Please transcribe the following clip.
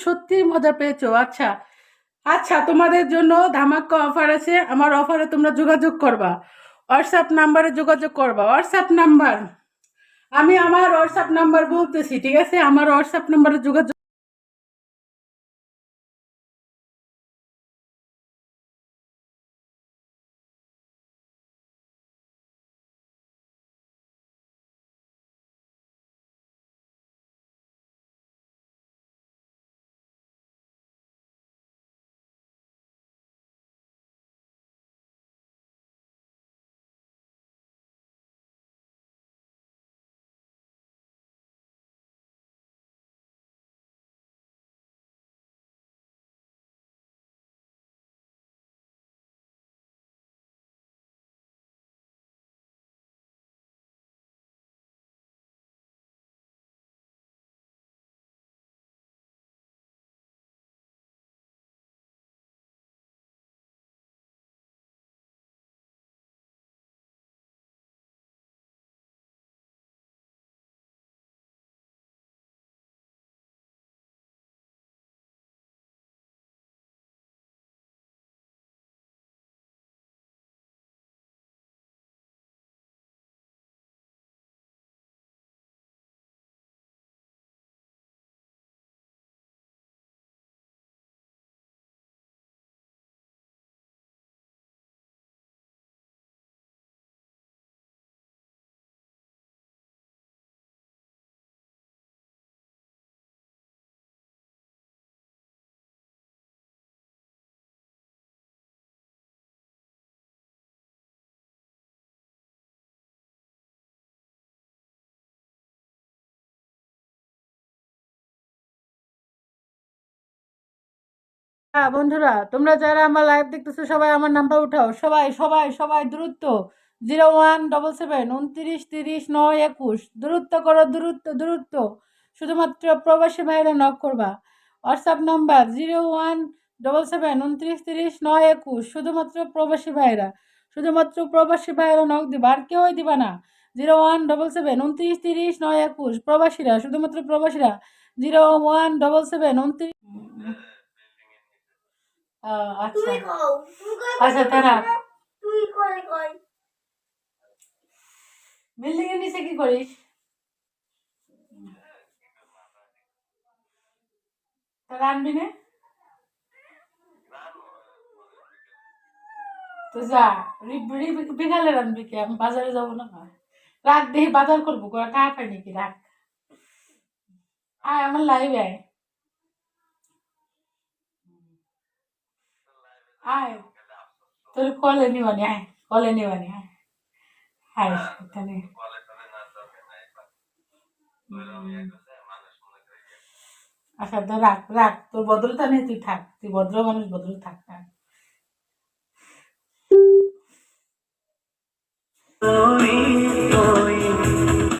সত্যি মজা পেয়েছো? আচ্ছা আচ্ছা, তোমাদের জন্য ধামাকা অফার আছে। আমার অফারে তোমরা যোগাযোগ করবা, হোয়াটসঅ্যাপ নাম্বারে যোগাযোগ করবা। হোয়াটসঅ্যাপ নাম্বার, আমি আমার হোয়াটসঅ্যাপ নাম্বার বলতেছি, ঠিক আছে? আমার হোয়াটসঅ্যাপ নাম্বারে যোগাযোগ। হ্যাঁ বন্ধুরা, তোমরা যারা আমার লাইভ দেখতেছো সবাই আমার নাম্বার উঠাও, সবাই সবাই সবাই দ্রুত। 0177 29 30 9 21, দ্রুত করো, দ্রুত দ্রুত। শুধুমাত্র প্রবাসী ভাইরা নক করবা। হোয়াটসঅ্যাপ নাম্বার 0177 29 30 9 21, শুধুমাত্র প্রবাসী ভাইরা, শুধুমাত্র প্রবাসী ভাইরা নক দিবা, আর কেউই দিবা না। 0177 29 30 9 21, প্রবাসীরা, শুধুমাত্র প্রবাসীরা। 0177 29। আচ্ছা আচ্ছা, তারা বিল্ডিং এর নিচে কি করিস? তারা আনবি না তো যা, বিকালে রানবি কি? আমি বাজারে যাবো না। রাখ, দেখি বাজার করবো, করে টাকা পাই নাকি, রাখ। আয় আমার লাইভ আয়, আয় তোর কলে নিবানি, আয় কলে নিবানি, আয় আয় এখানে। আচ্ছা তো রাখ রাখ, তোর ভদ্রতা নেই, তুই থাক, তুই ভদ্র মানুষ, ভদ্র থাক, থাক।